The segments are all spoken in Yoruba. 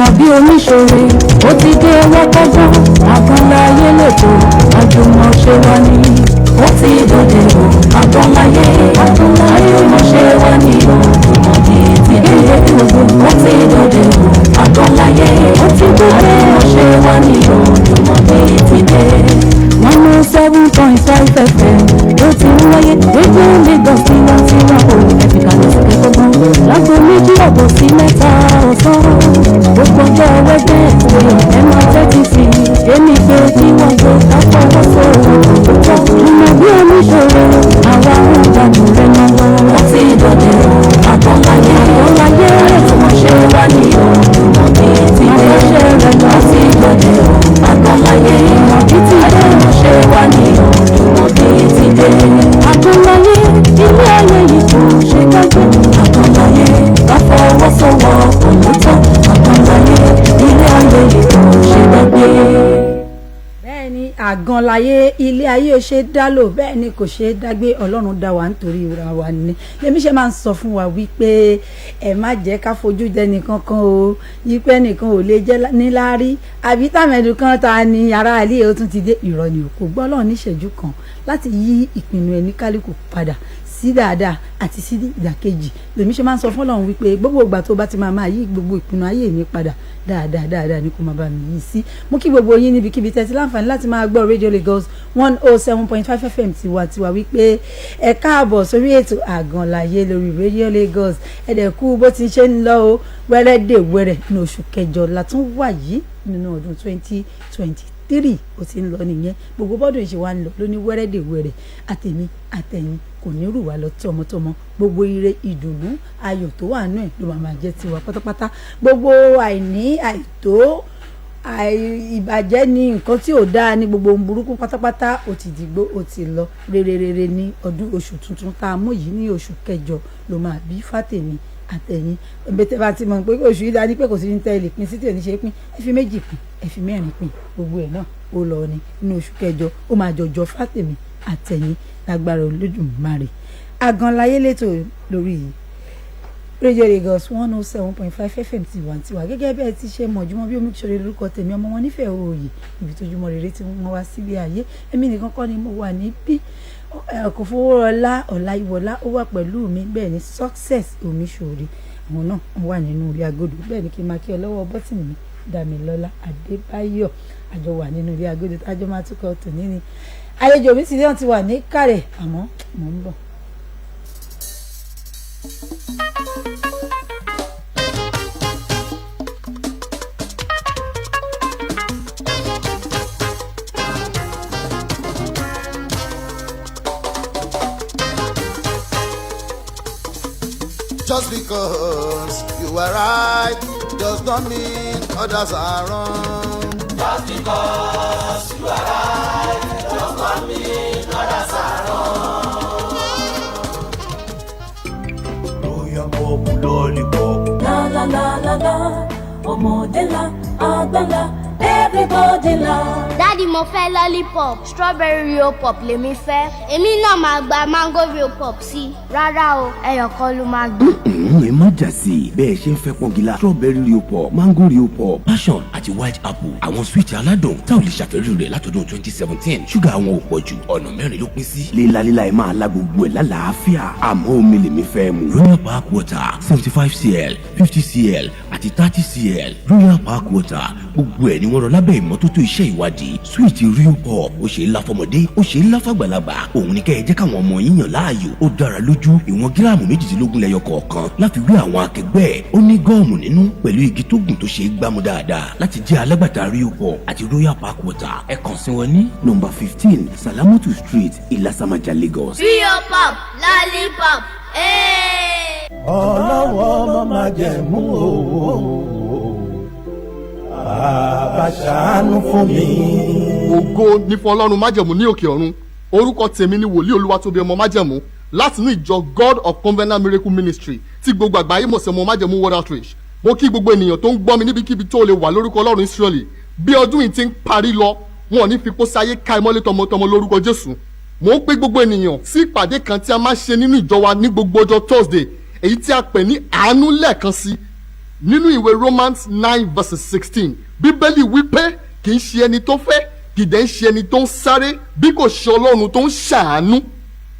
Jumobi Omisore ó ti dé wọ́pọ́gbọ́n AGAN LAYE lẹ́tọ̀ àjùmọ̀ṣe wa ni. Ó ti dòde o AGAN LAYE àjùmọ̀ṣe wa ni o Jumobi ti dé. Ó ti dòde o AGAN LAYE àjùmọ̀ṣe wa ni o Jumobi ti dé. 107.5 FM ló ti ń wáyé rédíò Lagos tiwantiwa o ẹ̀fìkà ló sì kẹ́kọ̀ọ́ lágbo méjì àbọ̀ sí mẹ́ta ọ̀sán gbogbo ọjọ́ wẹ́gbẹ́ ẹ̀ máa tẹ́tí sí èmi pé kí wọ́n gbé kápọ̀ sọ̀rọ̀ Jumobi Omisore àwa ń gbàgbọ́ rẹ̀ lọ́wọ́. Wọ́n ti dọ̀dẹ̀ AGAN LAYE àjùmọ̀ṣe wa ni o Jumobi ti dé. Wọ́n ti dọ̀dẹ̀ AGAN LAYE àjùmọ̀ṣe wa ni o Jumobi ti dé. AGAN LAYE ilé ayé yìí kò ṣe dájú. AGAN LAYE ká fọwọ́sowọ́pọ̀ lóòótọ́. AGAN LAYE ilé ayé yìí kò ṣe dágbé. Bẹ́ẹ̀ni AGAN LAYE ilé ayé ò ṣe dá lò, bẹ́ẹ̀ ni kò ṣe dágbé. Ọlọ́run dá wa nítorí ra wa ni. Lèmi ṣe máa ń sọ fún wa wípé ẹ má jẹ́ ká fojú jẹ nìkan kan o, yípẹ́ nìkan ò lè jẹ́ níláárí àbí tàmẹ̀dù kan ta ni ará ilé ó tún ti dé. Irọ́ ni kò gbọ́ Ọlọ́run níṣẹ́jú kan láti yí ìpinnu ẹni kálukú padà sí dáadáa àti sí ìdàkejì. Lèmi ṣe máa ń sọ fún Ọlọ́run wípé gbogbo ìgbà tó bá ti máa yí gbogbo ìpinnu ayé mi padà dáadáa ni kò máa bá mi yí sí. Mú kí gbogbo yín níbikíbi tẹ́tí láǹfààní láti máa gbọ́ rédíò Lagos 107.5 FM tiwantiwa wípé ẹ káàbọ̀ sórí ètò AGAN LAYE lórí rédíò Lagos. Ẹ̀dẹ̀kú bó ti ṣe ń lọ o wẹ́rẹ́dẹ̀wẹ́rẹ́ ní oṣù kẹjọ la tún wà yìí nínú ọdún 2023 ó ti ń lọ nìyẹn. Gbogbo bọ́dún ìṣe wa ń lọ lóní wẹ́rẹ́dẹ̀wẹ́rẹ́ àtẹ̀mí àtẹ̀yìn kò ní rù wá lọ tọmọtọmọ. Gbogbo ire ìdùnnú ayọ̀ tó wà náà ló máa jẹ́ tiwa pátápátá. Gbogbo àìní àìtó ìbàjẹ́ ni nǹkan tí ò dáa ní gbogbo ohun burúkú pátápátá ó ti dìgbò ó ti lọ. Rere ní ọdún oṣù tuntun tá a mú yìí ní oṣù kẹjọ ló máa bí fátèmi àtẹ̀yìn. Bẹ́tẹ̀ bá ti mọ̀ pé oṣù yìí dání pé kò sí ní tẹ́ ilé pín sí tí ò ní ṣe pín ẹ fi méjì pín ẹ fi mẹ́rin pín gbogbo ẹ̀ náà ó lọ ní inú oṣù kẹjọ ó máa jọjọ fátèmi àtẹ̀yìn lágbára Olódùmarè. AGAN LAYE lẹ́tọ̀ lórí rédíò Lagos 107.5 FM tiwantiwa gẹ́gẹ́ bẹ́ẹ̀ ti ṣe mọ̀ Jumobi Omisore lórúkọ tèmi ọmọ wọn nífẹ̀ẹ́ òòyì ibi tó jùmọ̀ rere tí wọ́n wá sílé ayé. Èmi nìkan kọ́ ni mo wà níbí kò fowó ọ̀la ó wà pẹ̀lú mi bẹ́ẹ̀ ni Success Omisore àwọn náà wà nínú ilé agodo. Bẹ́ẹ̀ ni kí n máa kí ọ lọ́wọ́ bọ́tìnì mi Dàmílọ́lá Adébáyọ̀ àjọ wà nínú ilé agodo tájọ́ máa túkọ̀ tòní ni. Àlejò mi sì lẹ́yìn ti wà ní kàrẹ̀ àmọ́ mò ń bọ̀. Just because you are right does not mean others are wrong. Just because you are right does not mean others are wrong. Royal pop, lollipop. La la la la la, ọmọdé la, àgbà la, everybody la. Daddy mo fẹ́ lollipop, strawberry real pop lèmi fẹ́. Èmi náà máa gba mango real pop sí. Rárá o, ẹyọ kan ló máa gbé. Ẹ má jà sí i bẹ́ẹ̀ ṣe ń fẹ́ pọ́ngilá strawberry real pop mango real pop passion àti white apple àwọn sweet aládùn tá ò lè ṣàfẹ́rí rẹ̀ látọdún 2017 ṣúgà àwọn ò pọ̀ jù ọ̀nà mẹ́rin ló pín sí. líla ẹ máa la gbogbo ẹ̀ lálàáfíà àmọ́ omi lèmi fẹ́ mu. Royal Park water 75cl 50cl àti 30cl Royal Park water gbogbo ẹ̀ ni wọ́n rọ lábẹ́ ìmọ́tótó iṣẹ́ ìwádìí sweet real pop ó ṣe é lá fọmọdé ó ṣe é lá fàgbàlagbà òun ni kẹ́ ẹ jẹ́ káwọn ọmọ yín yàn láàyò ó dára lójú ìwọ̀n gíráàmù 18 lẹ́yọ kọ̀ọ̀kan láfi wé àwọn akẹgbẹ́ ẹ̀ ó ní gọ́ọ̀mù nínú pẹ̀lú igi tó gùn tó ṣe é gbámú dáadáa láti jẹ́ alágbàtà Real Pop àti Royal Park water ẹ kàn sí wọn ní nọ́mbà 15 Salamatu Street Ilasamaja Lagos. Real Pop lollipop. Ọlọ́wọ́ ọmọ máa jẹ̀ mú o. Àbáṣánú fún mi. Ògo ní fún Ọlọ́run májẹ̀mú ní òkè ọ̀run. Orúkọ tèmi ni wòlíì Olúwatóbi ọmọ májẹ̀mú láti inú ìjọ God of Covenant Miracle Ministry tí gbogbo àgbáyé mọ̀ sí ọmọ májẹ̀mú World Outreach. Mo kí gbogbo ènìyàn tó ń gbọ́ mi níbikíbi tó lè wà lórúkọ Ọlọ́run Ísírẹ́lì. Bí ọdún yìí ti ń parí lọ, wọn ò ní fi pósí ayé ká ìmọ́lẹ̀ tọmọtọmọ lórúkọ Jésù. Mo ń pè gbogbo ènìyàn sí ìpàdé kan tí a máa ṣe nínú ìjọ wa ní gbogbo ọjọ́ Thursday, èyí tí a pè ní àánú lẹ́ẹ̀kan sí. nínú ìwé Romans 9:16 bíbélì wípé kì í ṣe ẹni tó fẹ́ kì í dẹ̀ ń ṣe ẹni tó ń sáré bí kò ṣe Ọlọ́run tó ń ṣàánú.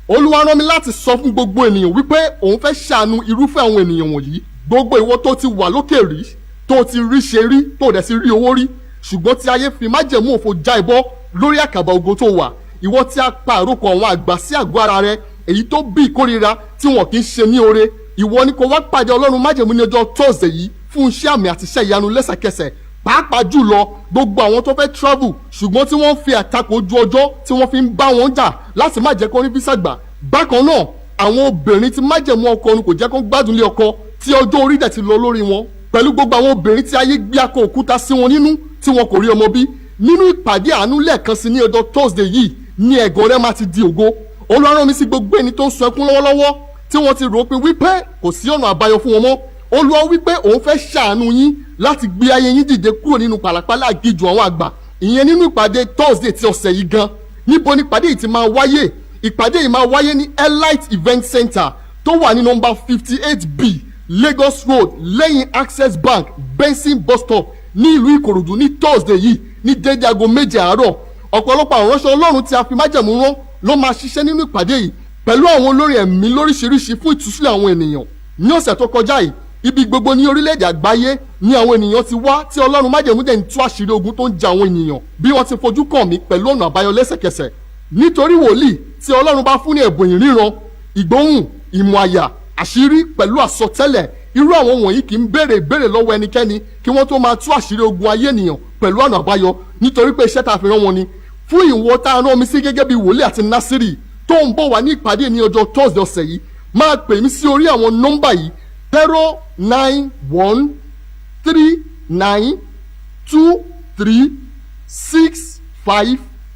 Olúwa rán mi láti sọ fún gbogbo ènìyàn wípé òun fẹ́ ṣàánú irúfẹ́ àwọn ènìyàn wọ̀nyí. Gbogbo ìwọ tó ti wà lókè rí tó ti rí ṣe rí tó dẹ̀ ti rí owó rí ṣùgbọ́n tí ayé fi májẹ̀mú òfò já ibọ́ lórí àkàbà ògo tó wà. Ìwọ tí a pa àròkọ àwọn àgbà sí àgọ́ ara rẹ èyí tó bí ìkórira tí wọn kì í ṣe ní oore. Ìwọ ni kò wá pàdé Ọlọ́run májẹ̀mú ní ọjọ́ Thursday yìí fún iṣẹ́ àmì àti iṣẹ́ ìyanu lẹ́sẹ̀kẹsẹ̀. Pàápàá jùlọ gbogbo àwọn tó fẹ́ travel ṣùgbọ́n tí wọ́n fi àtakò ojú ọjọ́ tí wọ́n fi ń bá wọn jà láti má jẹ́ kó rí físà gbà. Bákan náà àwọn obìnrin tí májẹ̀mú ọkọ ọ̀run kò jẹ́ kó gbádùn lé ọkọ tí ọjọ́ orí dẹ̀ ti lọ lórí wọn. Pẹ̀lú gbogbo àwọn obìnrin tí ayé gbé akọ òkúta sí wọn nínú tí wọn kò rí ọmọ bí. Nínú ìpàdé àánú lẹ́ẹ̀kan sí ní ọjọ́ Thursday yìí ní ẹ̀gàn rẹ máa ti di ògo. Olúwa rán mi sí gbogbo ẹni tó ń sun ẹkún lọ́wọ́lọ́wọ́ tí wọ́n ti rò pé wípé kò sí ọ̀nà àbáyọ fún wọn mọ́. Olúwa wípé òun fẹ́ ṣàánú yín láti gbé ayé yín dìde kúrò nínú pàlàpàlà àgìjù àwọn àgbà. Ìyẹn nínú ìpàdé Thursday ti ọ̀sẹ̀ yìí gan. Níbo ni ìpàdé yìí ti máa wáyé? Ìpàdé yìí máa wáyé ní Elite Event Center tó wà ní nọ́mbà 58B Lagos Road lẹ́yìn Access Bank Benson bus stop ní ìlú Ìkòròdú ní Thursday yìí ní dédé aago 7 àárọ̀. Ọ̀pọ̀lọpọ̀ àwọn ìránṣẹ́ Ọlọ́run tí a fi májẹ̀mú rán ló máa ṣiṣẹ́ nínú ìpàdé yìí pẹ̀lú àwọn olórí ẹ̀mí lóríṣiríṣi fún ìtúsílẹ̀ àwọn ènìyàn. Ní ọ̀sẹ̀ tó kọjá yìí ibi gbogbo ní orílẹ̀-èdè àgbáyé ni àwọn ènìyàn ti wá tí Ọlọ́run májẹ̀mú dẹ̀ ń tú àṣírí ogun tó ń ja àwọn ènìyàn bí wọ́n ti fojú kàn mí pẹ̀lú ọ̀nà àbáyọ lẹ́sẹ̀kẹsẹ̀. Nítorí wòlíì tí Ọlọ́run bá fún ní ẹ̀bùn ìríran ìgbóhùn ìmọ̀ àyà àṣírí pẹ̀lú àsọtẹ́lẹ̀ irú àwọn wọ̀nyí kì í béèrè ìbéèrè lọ́wọ́ ẹnikẹ́ni kí wọ́n tó máa tú àṣírí ogun ayé ènìyàn pẹ̀lú ọ̀nà àbáyọ nítorí pé iṣẹ́ tá a fi rán wọn ni. Fún ìwọ tá a rán mi sí gẹ́gẹ́ bí wòlíì àti násírì tó ń bọ̀ wá ní ìpàdé ní ọjọ́ Thursday ọ̀sẹ̀ yìí máa pè mí sí orí àwọn nọ́mbà yìí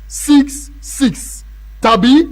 09123236566 tàbí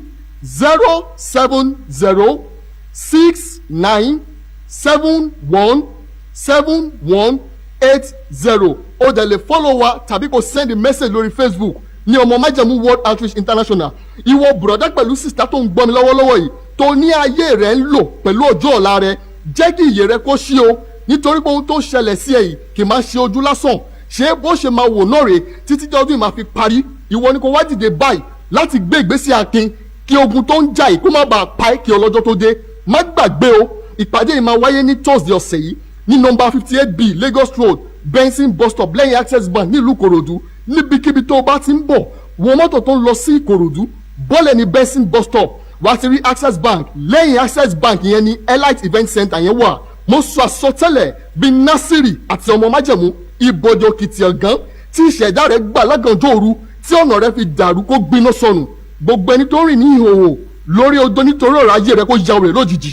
07069717180. ó dẹ̀ lè follow wa tàbí kó send a message lórí Facebook ní ọmọ májẹ̀mú World Outreach International. Ìwọ bùrọ̀dá pẹ̀lú sísá tó ń gbọ́ mi lọ́wọ́lọ́wọ́ yìí tó ní ayé rẹ̀ ń lò pẹ̀lú ọjọ́ ọ̀la rẹ̀ jẹ́ kí ìyè rẹ kó ṣí o nítorí pé ohun tó ṣẹlẹ̀ sí ẹ yìí kì í máa ṣe ojú lásán. Ṣé bó ṣe máa wò náà rè títí tí ọdún yìí máa fi parí. Ìwọ ni kó wá dìde báyìí láti gbé ìgbésí akin kí ogun tó ń jà yìí kó má bàa pa ẹ́ kí ọlọ́jọ́ tó dé. Má gbàgbé o ìpàdé yìí máa wáyé ní Thursday ọ̀sẹ̀ yìí ní nọ́mbà 58B Lagos Road Benson bus stop lẹ́yìn Access Bank nílùú Ìkòròdú. Níbikíbi tó o bá ti ń bọ̀ wọ mọ́tò tó ń lọ sí Ìkòròdú bọ́lẹ̀ ní Benson bus stop wá ti rí Access Bank lẹ́yìn Access Bank yẹn ní Elite Event Center yẹn wà. Mo sọ àsọtẹ́lẹ̀ bí Násírì àti ọmọ májẹ̀mú ibodè òkìtì ọ̀gán tí ìṣẹ̀dá rẹ̀ gbà lágànjọ́ òru tí ọ̀nà rẹ̀ fi dàrú kó gbiná sọnù. Gbogbo ẹni tó rìn ní ìhòòhò lórí odò nítorí ọ̀rọ̀ ayé rẹ̀ kó ya òrè lójijì.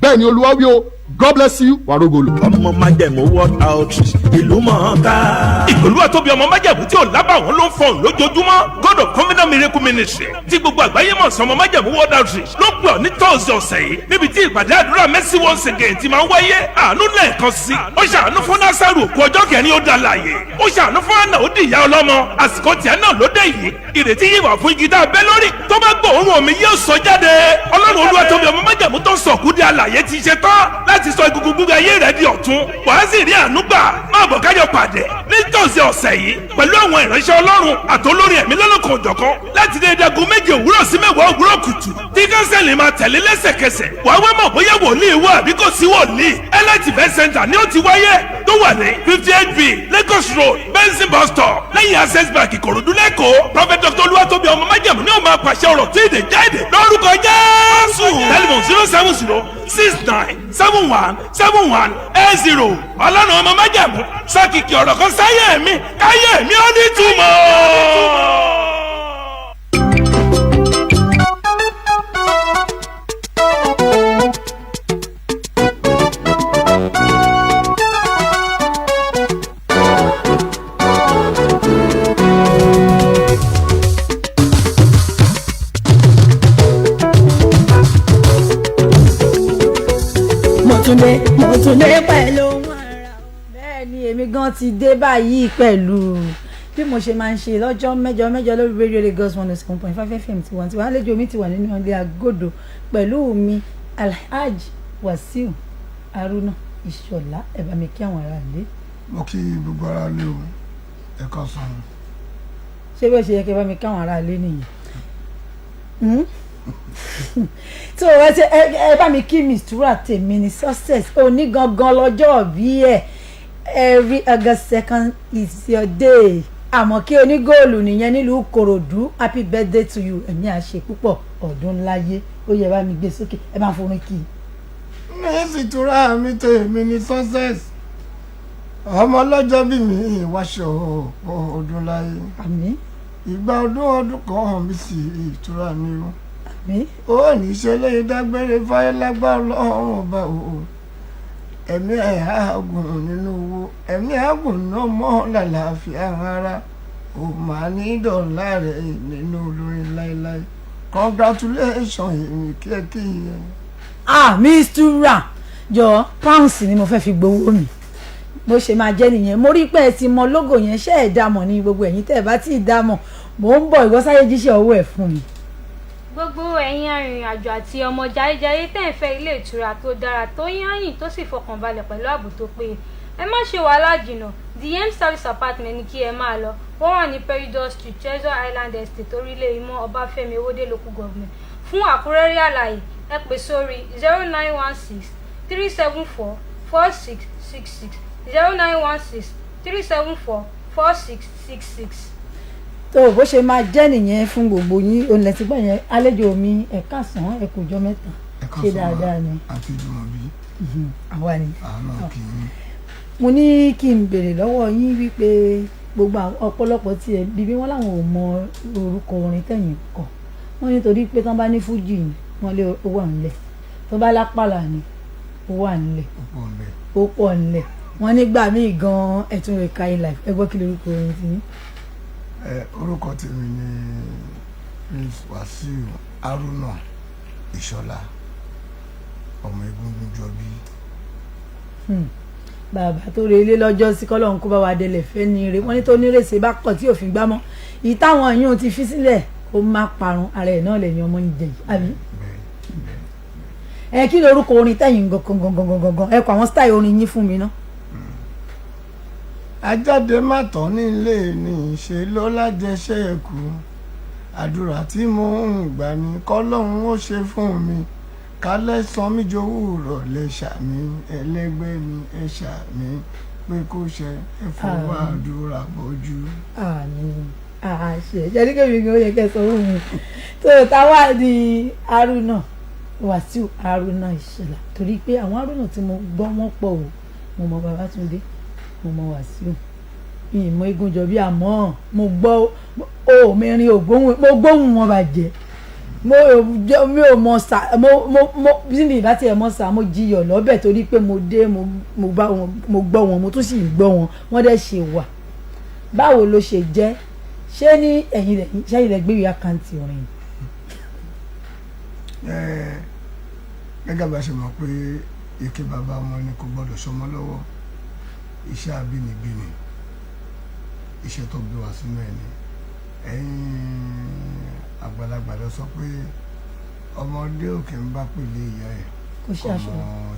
Bẹ́ẹ̀ ni Olúwa wí o. God bless you. Wàrógolo. ọmọ májẹ̀mú World Outreach ìlú mọ̀ọ́ká. ìpolówó àtòbí ọmọ májẹ̀mú tí ò lábàwọ́n ló ń fọ̀n lójoojúmọ́ God of Covenant Miracle Ministry tí gbogbo àgbáyé mọ̀ sí ọmọ májẹ̀mú World Outreach ló pè ọ́ ní Thursday ọ̀sẹ̀ yìí níbi tí ìpàdé àdúrà Mercy Once Again ti máa ń wáyé. Àánú lẹ́ẹ̀kan sí ó ṣàánú fún Násárù òkú ọjọ́ kẹrin ó dá láàyè ó ṣàánú fún Ànà ó di ìyá ọlọ́mọ àsìkò tiẹ̀ náà ló dé yìí ìrètí yìí wà fún igi tá a bẹ́ lórí tó bá gbọ́ òórùn omi yóò sọ jáde. Ọlọ́run Olúwatóbi ọmọ májẹ̀mú tó sọ̀kú di alààyè ti ṣe tán láti sọ egungun gbígbẹ ayé rẹ di ọ̀tun wàá sì rí àánú gbà. Máa bọ̀ kájọ pàdé ní Thursday ọ̀sẹ̀ yìí pẹ̀lú àwọn ìránṣẹ́ Ọlọ́run àtolórí ẹ̀mí lọ́lọ́kan òjọ̀kan láti dé dagun 7 òwúrọ̀ sí 10 òwúrọ̀ kùtù tí kánsẹ́lì máa tẹ̀lé lẹ́sẹ̀kẹsẹ̀. Wàá wá mọ̀ bóyá wòlíì wà àbí kò sí wòlíì. Elite Event Center ni ó ti wáyé tó wà ní 58B Lagos Road Benson bus stop lẹ́yìn Access Bank Ìkòròdú lẹ́kọ̀ọ́. Prophet Dr. Olúwatóbi ọmọ májẹ̀mú ni ó máa pàṣẹ ọ̀rọ̀ tí ìdè jáde lórúkọ Jésù. Telephone 07069717180. Ọlọ́run ọmọ májẹ̀mú sákìkì ọ̀rọ̀ kan sáyé mi káyé mi ó ní túmọ̀. mo tún dé pẹ̀lú ohun ara. Bẹ́ẹ̀ ni èmi gan ti dé báyìí pẹ̀lú bí mo ṣe máa ń ṣe lọ́jọ́ mẹ́jọ lórí Radio Lagos 107.5 FM tiwantiwa. Àlejò mi ti wà nínú ilé agodo pẹ̀lú mi Alhaji Wasiu Haruna Ìṣọ̀lá ẹ bá mi kí àwọn ará ilé. mo kí gbogbo ara lé o ẹ ká san. ṣé bẹ́ẹ̀ ṣe yẹ kí ẹ bá mi kí àwọn ará ilé nìyẹn. tó ẹ bá mi kí mistura tèmi ní success òní gangan lọ́jọ́ bí every August 2nd is your day. àmọ́ kí onígóòlù nìyẹn nílùú Kòròdú happy birthday to you ẹ̀mí àṣẹ púpọ̀ ọdún láyé ó yẹ bá mi gbé sókè ẹ bá ń forin kì í. ní ìtura mi tèmi ní success ọmọ ọlọ́jọ́ bí mi ìwáṣọ ọdún láyé. àmín. ìgbà ọdún kan hàn mí sí ìtura mi o. àmín. ó ní ìṣẹ̀lẹ̀ ìdágbére fáyé lágbára Ọlọ́run ọba o. ẹ̀mí àgùn nínú owó ẹ̀mí àgùn náà mọ́ làlàáfíà ara ò máa ní dọ̀là rẹ̀ nínú olórin láéláé congratulations èmi kíákí yẹn. mistura jọ pounds ni mo fẹ́ fi gbowó mi bó ṣe máa jẹ́ nìyẹn mo rí pé ẹ ti mọ lógò yẹn ṣe ẹ̀ dámọ̀ ní gbogbo ẹ̀yin tẹ́ ẹ bá tí ì dámọ̀ mò ń bọ̀ ìwọ́sáyé jíṣẹ́ owó ẹ̀ fún mi. gbogbo ẹ̀yin arìnrìn-àjò àti ọmọ jayéjayé tẹ́ ń fẹ́ ilé ìtura tó dára tó yáyìn tó sì fọkànbalẹ̀ pẹ̀lú ààbò tó péye ẹ má ṣe wàhálà jìnnà the M service apartment ní kí ẹ máa lọ wọ́n wà ní Peridot Street Treasure Island Estate orílẹ̀ ìmọ̀ Ọbáfẹ́mi Owódé local government fún àkúrẹ́rẹ́ àlàyé ẹ pè sórí 0916 374 4666 0916 374 4666. tó bó ṣe máa jẹ́ nìyẹn fún gbogbo yín òun lẹ́tí gbọ́ yẹn àlejò mi ẹ káàsán ẹ kú ọjọ́ mẹ́ta ṣe dáadáa ni. àti Jumobi. àwa ni. àná kì í. mo ní kí n béèrè lọ́wọ́ yín wípé gbogbo ọ̀pọ̀lọpọ̀ tiẹ̀ bíbí wọn làwọn ò mọ orúkọ orin tẹ̀yìn kọ wọ́n nítorí pé tán bá ní fújì ni wọ́n lé owó ànlẹ̀ tó bá lápàlà ni owó ànlẹ̀ ó pọ̀ ńlẹ̀ wọ́n nígbà míì gan-an ẹ̀tún rẹ̀ ka ilà ẹ gbọ́ kí lórúkọ orin ti ní. orúkọ tèmi ni Prince Wasiu Haruna Ìṣọ̀lá ọmọ Egungun Jọbí. bàbá tó re ilé lọ́jọ́ sí kọ́lọ́hún kó bá wa délẹ̀ fẹ́ ní ire wọ́n ní tó nírèsè bá kọ̀ tí òfin gbá mọ́ ìtàwọn yìí ti fi sílẹ̀ kó má parun ara ẹ̀ náà lẹ́yìn ọmọ ìjẹ yìí àbí. ẹ kí lorúkọ orin tẹ̀yìn gangan ẹ kọ àwọn style orin yín fún mi ná. ajáde má tán nílé ní ìṣe ló lájẹṣẹ́ ẹ̀kú àdúrà tí mo ń gbà ní kọ́lọ́hún ó ṣe fún mi kálẹ̀ sàn mí jowó rọ̀ lè ṣàmì ẹlẹ́gbẹ́ mi ẹ ṣàmì pé kó ṣe ẹ fọwọ́ àdúrà bójú. àṣẹ jẹ́rí kébì gan ó yẹ kẹsàn án òun tó táwa ní Haruna Wasiu Haruna Ìṣọ̀lá torí pé àwọn Haruna tí mo gbọ́ wọ́n pọ̀ o mo mọ Babátúndé mo mọ Wasiu ìmọ̀ Egunjọbí àmọ́ mo gbọ́ ó mẹ́rin ògbóhùn mo gbóhùn wọn bàjẹ́ mi ò mọ sá mo bí mi bá tiẹ̀ mọ sá mo jiyọ̀ lọ́bẹ̀ torí pé mo dé mo gbọ́ wọn mo tún sì gbọ́ wọn wọ́n dẹ̀ ṣe wà báwo ló ṣe jẹ́ ṣé ní ẹ̀yìn lẹ gbé ìwé àkáǹtì orin. gẹ́gẹ́ bá ṣe mọ̀ pé ike bàbá wọn ni kò gbọ́dọ̀ sọmọ lọ́wọ́ iṣẹ́ àbínibí ni iṣẹ́ tó gbé wá sínú ẹ̀ ni àgbàlagbà lọ sọ pé ọmọdé òkè ń bá pèlè ìyá ẹ̀ ọmọ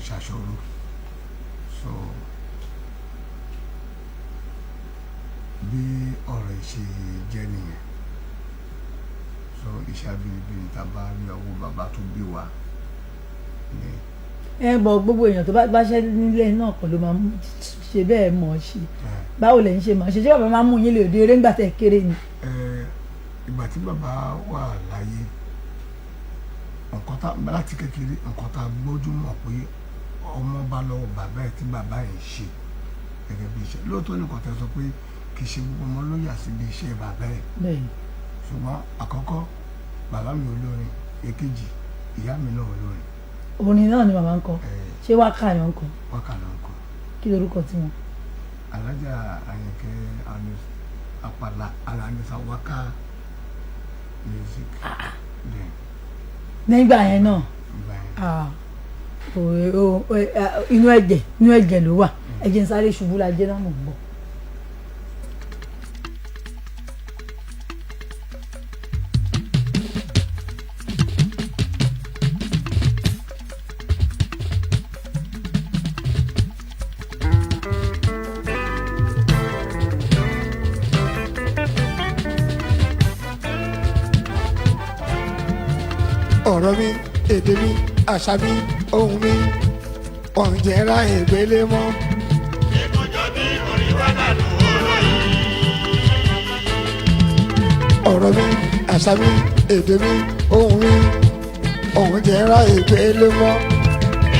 ṣàṣọrò so bí ọ̀rọ̀ ìṣe jẹ́ nìyẹn so iṣẹ́ àbínibí ni tá a bá rí ọwọ́ bàbá tó bí wa ni. bọ gbogbo èèyàn tó bá ṣe nílé náà kọ́ ló máa ṣe bẹ́ẹ̀ mọ̀ ọ́ ṣe báwo lẹ́yìn ṣe máa ṣe ṣé bàbá máa mú yín lè òde eré ńgbà tẹ́ kéré ni. ìgbà tí bàbá wà láyé nǹkan tá láti kékeré nǹkan tá gbójú mọ̀ pé ọmọ bá lọ́wọ́ bàbá ẹ̀ tí bàbá ẹ̀ ń ṣe gẹ́gẹ́ bí iṣẹ́ lóòótọ́ nìkan tẹ́ sọ pé kì í ṣe gbogbo ọmọ ló yà síbi iṣẹ́ bàbá ẹ̀ ṣùgbọ́n àkọ́kọ́ bàbá mi olórin èkejì ìyá mi náà olórin. orin náà ni màmá ń kọ ṣé wákà ni wọ́n kọ. wákà náà ń kọ. kí lorúkọ tí wọn. alájà Àyìnkẹ́ Àpàlà Àlànísà wákà music. nígbà yẹn náà inú ẹ̀jẹ̀ ló wà ẹ̀jẹ̀ ń sáré ṣubú la jẹ́ náà mọ̀ ń bọ̀. ọ̀rọ̀ mi èdè mi àṣà mi ohun mi ọ̀njẹ́ra ìgbélé mọ́. ìkúnjọ bí orin wá dànù olóyìn. ọ̀rọ̀ mi àṣà mi èdè mi ohun mi ọ̀njẹ́ra ìgbélé mọ́.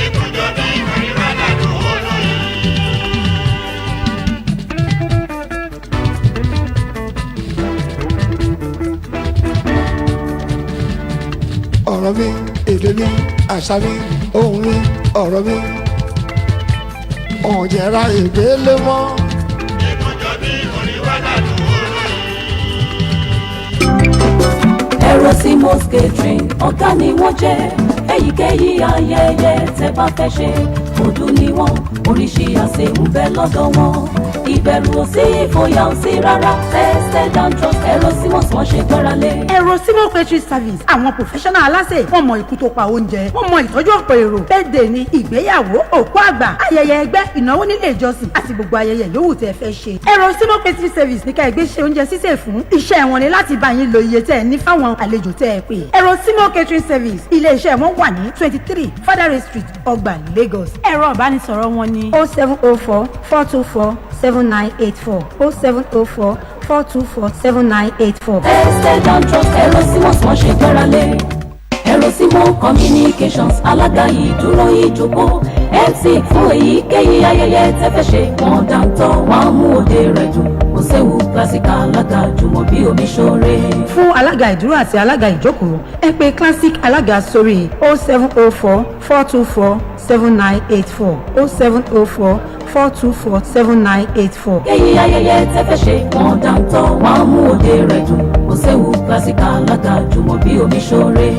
ìkúnjọ bí orin wá dànù olóyìn. ọ̀rọ̀ mi èdè mi àṣà mi ohun mi ọ̀rọ̀ mi ọ̀jẹ̀ra ìgbélé mọ́. ìkúnjọ bí orin wá dànù olóyìn. ẹ̀rọ sí most catering ọ̀gá ni wọ́n jẹ́ èyíkéyìí ayẹyẹ tẹ́ bá fẹ́ ṣe ọdún ni wọ́n oríṣi àsè ń bẹ lọ́dọ̀ wọn ìbẹ̀rù ò sí ìfòyà ò sí rárá tested and trust ẹ̀rọ sí most wọ́n ṣe gbára lé. ẹ̀rọ símọ́ catering service àwọn professional aláṣẹ wọ́n mọ ikú tó pa oúnjẹ wọ́n mọ ìtọ́jú ọ̀pọ̀ èrò birthday ni ìgbéyàwó òkú àgbà ayẹyẹ ẹgbẹ́ ìnáwó nílé ìjọsìn àti gbogbo ayẹyẹ yòówù tẹ́ fẹ́ ṣe. ẹ̀rọ símọ́ catering service ní ká ẹgbẹ́ ṣe oúnjẹ sísè fún iṣẹ́ wọn ni láti bá yín lo iye tẹ́ ẹ ní fáwọn àlejò tẹ́ ẹ pè. ẹ̀rọ símọ́ catering service ilé iṣẹ́ wọn wà ní 23 Fadare Street Ọgbà Lagos. ẹ̀rọ ìbánisọ̀rọ̀ wọn ni 0704 424 7984 0704 424 7984. tested and trust ẹ̀rọ sí wọ́n ṣe gbára lé. ẹ̀rọ sí mọ́ communications alága ìdúró ìjókòó MC fún èyíkéyìí ayẹyẹ tẹ́ fẹ́ ṣe wọ́n dáńtọ́ wọ́n á mú òde rẹ̀ dùn kò séwu classic alága Jumobi Omisore. fún alága ìdúró àti alága ìjókòó ẹ pè classic alága sórí 0704 424 7984 0704 424 7984. èyí ayẹyẹ tẹ́ fẹ́ ṣe wọ́n dáńtọ́ wọ́n á mú òde rẹ̀ dùn kò séwu classic alága Jumobi Omisore.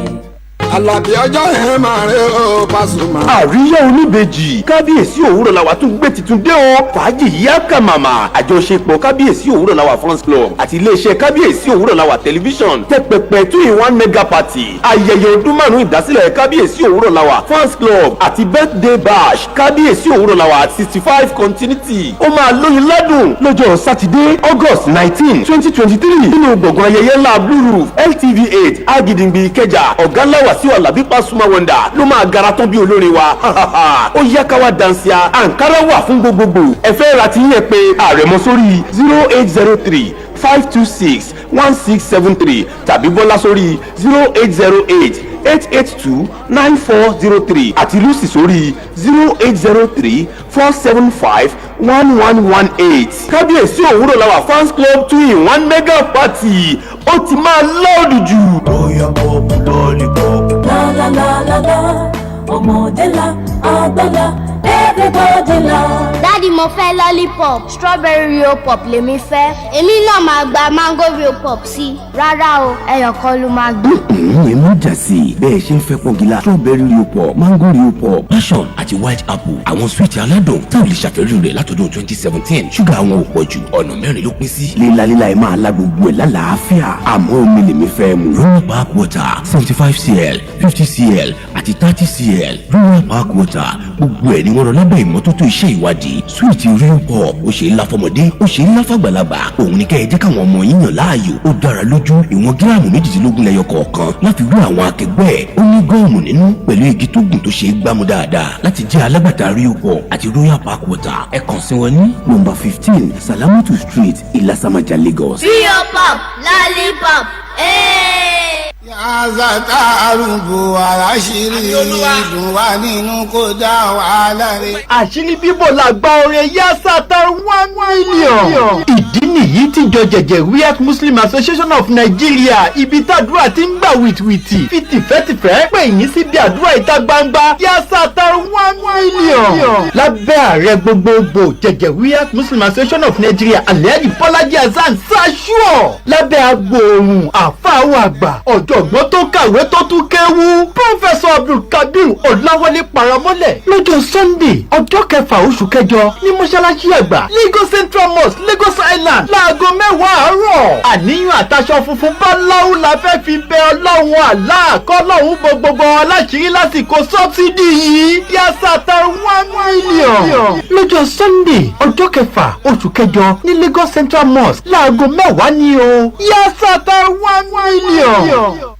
Àlàbí ọjọ́ ẹ̀ máa rí o Pasuma. àríyá oníbejì kábíyèsí òwúrọ̀ làwà tún gbé titun dé o fàájì yíyá kàmàmà àjọṣepọ̀ kábíyèsí òwúrọ̀ làwà fans club àti iléeṣẹ́ kábíyèsí òwúrọ̀ làwà tẹlifíṣọ̀n tẹpẹpẹ 2-in-1 mega party ayẹyẹ ọdún márùn ìdásílẹ̀ kábíyèsí òwúrọ̀ làwà fans club àti birthday bash kábíyèsí òwúrọ̀ làwà at 65 continuity ó máa lóyin ládùn lọ́jọ́ sátidé August 19 2023 nínú gbọ̀ngàn ayẹyẹ ńlá blue roof LTV 8 Agidingbi Ìkẹjà ọ̀gá ńlá sí Àlàbí Pasuma Wonder ló máa gara tán bí olórin wa ó yá ká wá dansia àǹkárá wà fún gbogbogbò ẹ fẹ́ ra ti yẹ pé àrẹ̀mọ sórí 0803 526 1673 tàbí bọ́lá sórí 0808 882 9403 àti lucy sórí 0803 475 1118. kábíyèsí òwúrọ̀ làwà fans club 2-in-1 mega party ó ti máa lọ́ọ̀dù jù. bóyá pọ́ọ̀pù lọ́ọ̀lì pọ́ọ̀pù. la la la la la ọmọdé la àgbàlá everybody la. dádì mo fẹ́ lollipop strawberry real pop lèmi fẹ́ èmi náà máa gba mango real pop sí rárá o ẹyọ kan ló máa gbé. èmi jà sí i bẹ́ẹ̀ ṣe ń fẹ́ pọ́ngilá strawberry real pop mango real pop passion àti white apple àwọn sweet aládùn táwọn lè ṣàfẹ́rí rẹ̀ látọdún 2017 ṣúgà àwọn ò pọ̀ jù ọ̀nà mẹ́rin ló pín sí. lílalíla ẹ̀ máa la gbogbo ẹ̀ lálàáfíà àmọ́ omi lèmi fẹ́ mu. royal park water 75cl 50cl àti 30cl royal park water gbogbo ẹ̀ ni wọ́n rọ lábẹ́ ìmọ́tótó iṣẹ́ ìwádìí sweet real pop ó ṣe é lá fọmọdé ó ṣe é lá fàgbàlagbà òun ni kẹ́ ẹ jẹ́ káwọn ọmọ yín yàn láàyò ó dára lójú ìwọ̀n gíráàmù 18 lẹ́yọ kọ̀ọ̀kan láti rú àwọn akẹgbẹ́ ẹ̀ ó ní gọ́ọ̀mù nínú pẹ̀lú igi tó gùn tó ṣe é gbámú dáadáa láti jẹ́ alágbàtà real pop àti royal park water ẹ kàn sí wọn ní nọ́mbà 15 Salamatu Street Ilasamaja Lagos. real pop lollipop Yazata arúgbó aláṣírí ìdùn wà nínú kó dá wàhálà rẹ̀. àṣírí bíbò làgbà orin Yazata 1 million. ìdí nìyí tíjọ jẹ̀jẹ̀ Weird Muslim Association of Nigeria ibi tàdúrà ti ń gbà wìtìwìtì fi tìfẹ́tìfẹ́ pè yín síbi àdúrà ìta gbangba Yazata 1 million. lábẹ́ ààrẹ gbogbogbò jẹ̀jẹ̀ Weird Muslim Association of Nigeria Alhaji Bọ́lájí Hasan Sashua lábẹ́ agbóhùn àfáàwọ̀ àgbà ọ̀jọ̀gbọ́n tó kàwé tó tún kéwú Professor Abdulkadir Ọláwálé Paramọ́lẹ̀ lọ́jọ́ Sunday ọjọ́ 6 oṣù kẹjọ ní mọ́ṣáláṣí àgbà Lagos Central Mosque Lagos Island láago 10 àárọ̀ àníyàn àtàṣọ funfun báláwú la fẹ́ fi bẹ ọlọ́run àlá kọ́lọ́run gbogbo aláṣírí lásìkò sọ́bsidì yìí Yazata 1 million lọ́jọ́ Sunday ọjọ́ 6 oṣù kẹjọ ní Lagos Central Mosque láago 10 ni o Yazata 1 million.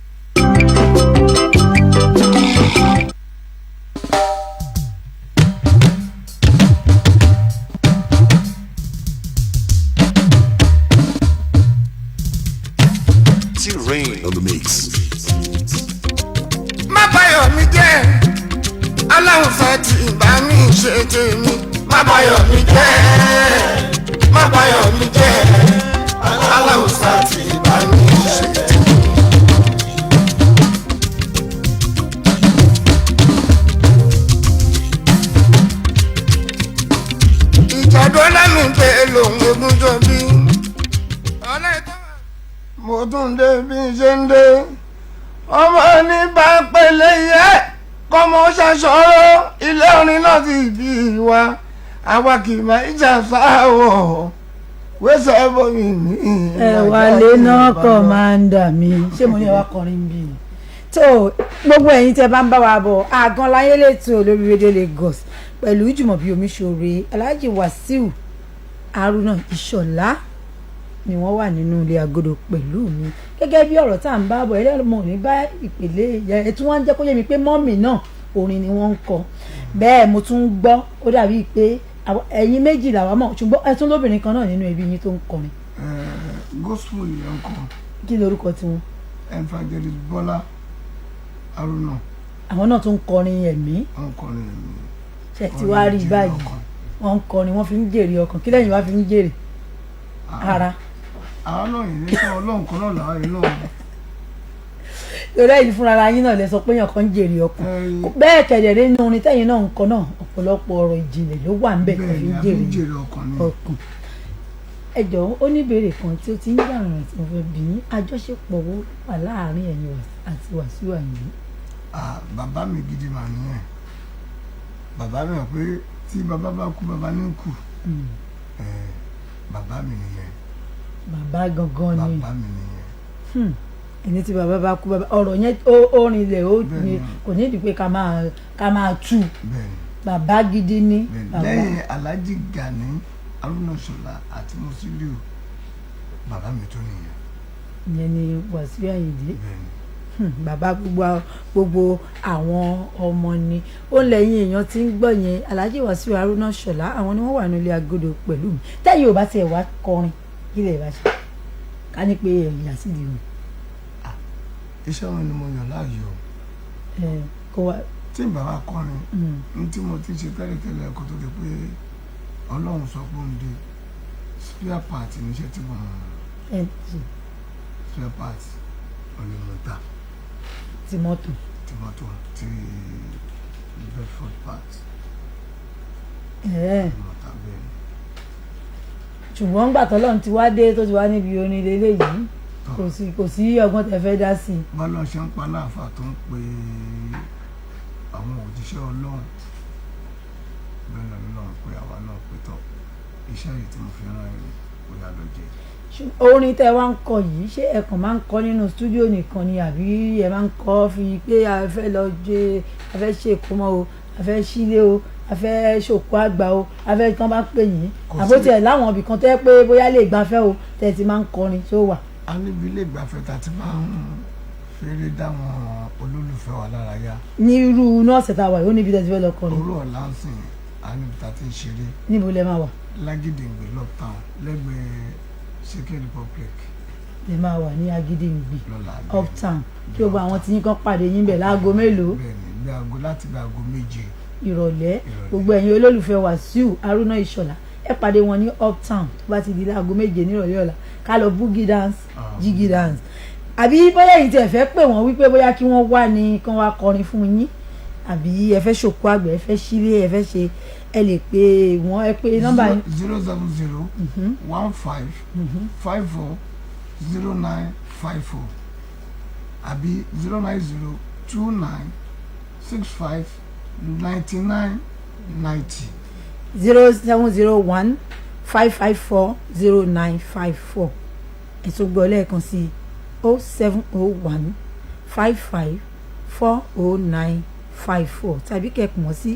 T-Rain on the mix. má báyọ̀ mi jẹ́ aláwọ̀ fẹ́ tí ìbá mi ṣe tèmi. má báyọ̀ mi jẹ́ má báyọ̀ mi jẹ́ aláwọ̀ fẹ́ tí ìbá mi ṣe tèmi. ìjọ̀dún lẹ́nu pé lòun egun tó bí. mo tún dé bí n ṣe ń dé ọmọ ní bá pèlè yẹ kọ́mọ ṣàṣọrọ ilé orin náà ti bí wa àwa kì í máa jà sáwọ̀ wẹ́sẹ̀ bómi ní. ẹ wálé náà kọ́mándà mi ṣé mo ní ẹ wá kọrin bí i tó gbogbo ẹ̀yin tẹ́ bá ń bá wa bọ̀ àgàn láyé lẹ́tọ̀ lórí rédíò Lagos pẹ̀lú Jumobi Omisore Alhaji Wasiu Haruna Ìṣọ̀lá ni wọ́n wà nínú ilé agodo pẹ̀lú mi gẹ́gẹ́ bí ọ̀rọ̀ tá à ń bá bọ̀ ẹlẹ́mọ̀ ní bá ìpele ẹ̀ tí wọ́n ń jẹ́ kó yé mi pé mọ́mì náà orin ni wọ́n ń kọ bẹ́ẹ̀ mo tún gbọ́ ó dàbí pé ẹ̀yin méjì làwọn mọ̀ ṣùgbọ́n ẹ tún lóbìnrin kan náà nínú ẹbí yín tó ń kọrin. gospel yẹn kọ. kí lorúkọ tiwọn. evangelist Bọ́lá Haruna. àwọn náà tún ń kọrin ẹ̀mí. wọ́n ń kọrin ẹ̀mí. ṣe ti wá rí báyìí wọ́n ń kọrin wọ́n fi ń jèrè ọkàn kí lẹ́yìn wá fi ń jèrè ara. àwọn náà yìí ní sọ ọlọ́run kan náà làwọn yìí náà. lórí ẹ̀yìn fúnra ara yín náà lẹ sọ pé èèyàn kan ń jèrè ọkàn bẹ́ẹ̀ kẹ̀dẹ̀ nínú orin tẹ́yìn náà ń kọ náà ọ̀pọ̀lọpọ̀ ọ̀rọ̀ ìjìnlẹ̀ ló wà ńbẹ̀ kan fi ń jèrè ọkàn. ẹ jọ̀ọ́ ó ní ìbéèrè kan tí ó ti ń gbà rìn tí mo fẹ́ bí yín àjọṣepọ̀ wo wà láàárín ẹ̀yin àti Wàsíù Àyìndé. bàbá mi gidi mà nìyẹn bàbá mi rò pé tí bàbá bá kú bàbá ní kú bàbá mi nìyẹn. bàbá gangan ni bàbá mi nìyẹn. ẹni tí bàbá bá kú bàbá ọ̀rọ̀ yẹn ó rinlẹ̀ ó kò ní ìdí pé ká máa tú bàbá gidi ní. lẹ́yìn Alhaji Gani Haruna Ìṣọ̀lá àti Musiliu bàbá mi tó nìyẹn. ìyẹn ni Wàsíù Àyìndé bàbá gbogbo àwọn ọmọ ni ó lẹ́yìn èèyàn tí ń gbọ́ yẹn Alhaji Wàsíù Haruna Ìṣọ̀lá àwọn ni wọ́n wà nílé agodo pẹ̀lú mi tẹ́yìn ò bá tiẹ̀ wá kọrin kí lè bá ṣe ká ní pé ẹ̀yìn àsìlè o. iṣẹ́ wọn ni mo yàn láàyò tí bàbá kọrin ní tí mo ti ṣe tẹ́lẹ̀tẹ́lẹ̀ kó tó di pé Ọlọ́run sọ pé ó ń de spare part níṣẹ́ tí mo mọ̀ spare part ọ̀nìmọ̀ta ti mọ́tò ti Bedford part ọ̀nìmọ̀ta bẹ́ẹ̀. ṣùgbọ́n gbà tọ́lọ́run ti wá dé tó ti wá níbi orin lélẹ́yìí kò sí ọgbọ́n tẹ́ fẹ́ dá sí i. bọ́lá ṣe ń pa láàfà tó ń pe àwọn òjíṣẹ́ Ọlọ́run bẹ́ẹ̀ náà lọ́run pé àwa náà pé tọ́ iṣẹ́ yìí tí mo fi rán ẹ̀rọ kó yá lọ jẹ. orin tẹ́ wá ń kọ yìí ṣé ẹ kàn máa ń kọ nínú stúdíò nìkan ni àbí ẹ máa ń kọ fi pé a fẹ́ lọ jẹ a fẹ́ ṣe ìkómọ o a fẹ́ sílé o a fẹ́ ṣòkó àgbà o a fẹ́ tán bá pè yín àbótiẹ̀ láwọn ibì kan tẹ́ pé bóyá lè gbafẹ́ o tẹ́ ti máa ń kọrin tó wà. a níbi ilé ìgbafẹ́ tá a ti máa ń fèrè dáwọn olólùfẹ́ wa lára yá. ní irú nọ́ọ̀sì tá a wà yóò níbi tẹ́ ti fẹ́ lọ kọrin. orú ọ̀la ń sìn a níbi tá a ti ń ṣeré. níbo lẹ máa wà. Lágídìngbé Locktown lẹ́gbẹ̀ẹ́ Chicken Republic. lè máa wà ní Agídìngbé Uptown kí gbogbo àwọn tí yín kan pàdé yín bẹ̀ láago mélòó. bẹ́ẹ̀ni bí aago láti bí aago méje. ìrọ̀lẹ́ gbogbo ẹ̀yin olólùfẹ́ Wàsíù Haruna Ìṣọ̀lá ẹ pàdé wọn ní Uptown tó bá ti di láago méje nírọ̀lẹ́ ọ̀la ká lọ boogie dance jiggy dance àbí bóyá èyí tí ẹ fẹ́ pè wọ́n wípé bóyá kí wọ́n wá ní kán wá kọrin fún yín àbí ẹ fẹ́ ṣòkó àgbẹ̀ ẹ fẹ́ sílé ẹ fẹ́ ṣe ẹ lè pè wọ́n ẹ pè nọ́mbà yín. 070-1554-0954 àbí 090-2965-9990. 07015540954 ẹ̀tún gbọ́ lẹ́ẹ̀kan sí 07015540954 tàbí kẹ́kùn wọ́n sí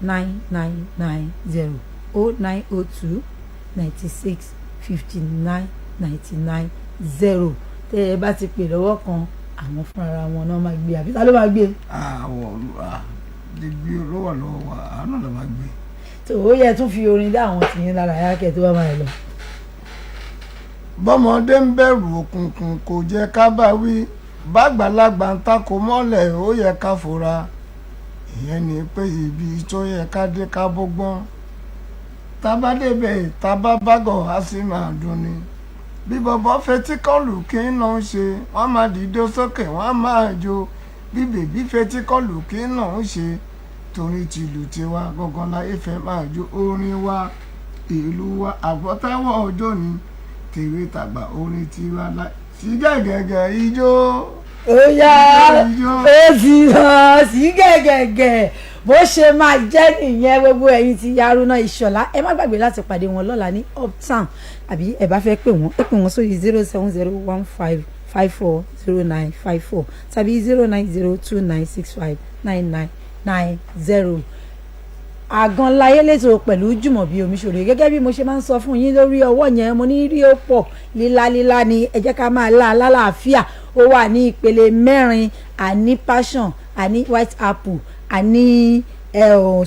0902-965-9990 0902-965999 tẹ́ ẹ bá ti pè lọ́wọ́ kan àwọn fúnra wọn náà máa gbé àbí ta ló máa gbé. lè gbé lọ́wọ́ wa àánú ló máa gbé. tó o yẹ tún fi orin dá àwọn tìyín lára yá kẹ́ tó bá máa lọ. bọ́mọdé ń bẹ̀rù òkùnkùn kò jẹ́ ká bá wí bàgbàlagbà ń takò mọ́lẹ̀ ó yẹ ká fura ìyẹn ni pé ibi tó yẹ ká dé ká bọ́gbọ́n tábà débẹ̀ tábà bágọ̀ á sì máa dùn ni bí bọ́bọ́ fetí kọlù kí ń lọ ṣe wọ́n máa dìde sókè wọ́n máa jó bí bèbí fetí kọlù kí ń lọ ṣe torí tìlù tiwa gangan láyé fẹ́ máa jó orin wa ìlú wa àgbọ́táwọ̀ ọjọ́ ni tèwé tàgbà orin tiwa láì sí gẹ́gẹ́gẹ́ ijó. ó yá ó ti hàn sí gẹ́gẹ́gẹ́ bó ṣe máa jẹ́ nìyẹn gbogbo ẹ̀yin ti Haruna Ìṣọ̀lá ẹ má gbàgbé láti pàdé wọn lọ́la ní uptown àbí ẹ bá fẹ́ pè wọ́n sórí 07015540954 tàbí 09029659990. Àgan láyé lẹ́tọ̀ pẹ̀lú Jumobi Omisore gẹ́gẹ́ bí mo ṣe máa ń sọ fún yín lórí ọwọ́ yẹn mo ní rí ó pọ̀ lílá ni ẹ jẹ́ ká máa lá lálàáfíà ó wà ní ìpele 4 àní passion àní white apple àní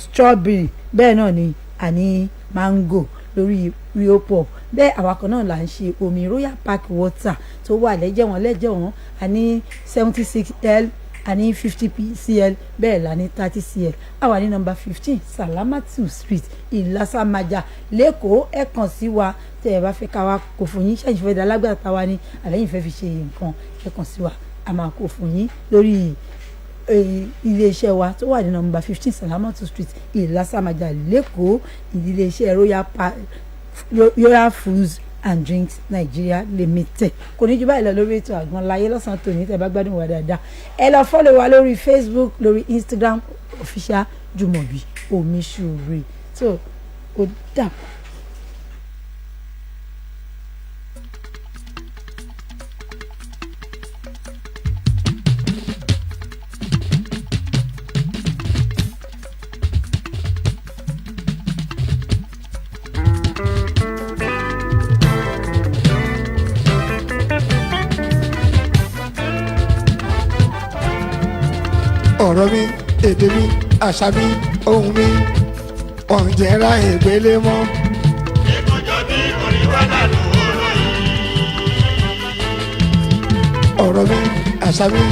strawberry bẹ́ẹ̀ náà ni àní mango lórí rí ó pọ̀ bẹ́ẹ̀ àwakọ̀ náà là ń ṣe omi Royal Park water tó wà lẹ́jẹ̀ wọn àní 76L àní 50cl bẹ́ẹ̀ la ní 30cl a wà ní nọ́mbà 15 Salamatu Street Ìlàsàmájà lẹ́kọ̀ọ́ ẹ kàn sí wa tẹ́ ẹ bá fẹ́ ká wa kó fún yín ṣẹ́yìn fẹ́ dalágbàtà wa ní àlẹ́yìn fẹ́ fi ṣe nǹkan ẹ kàn sí wa a máa kó fún yín lórí iléeṣẹ́ wa tó wà ní nọ́mbà 15 Salamatu Street Ìlàsàmájà lẹ́kọ̀ọ́ iléeṣẹ́ Royal Foods and Drinks Nigeria Limited kò ní jù báyìí lọ lórí ètò Àgan Láyé lọ́sàn-án tòní tẹ́ bá gbádùn wa dáadáa ẹ lọ fọ́lọ̀ wa lórí Facebook lórí Instagram official Jumobi Omisore tó ó dàpọ̀. ọ̀rọ̀ mi èdè mi àṣà mi ohun mi ọ̀njẹ́ra ìgbélé mọ́. ìkọjọ́ bí orin wà lálùú olóyìn. ọ̀rọ̀ mi àṣà mi.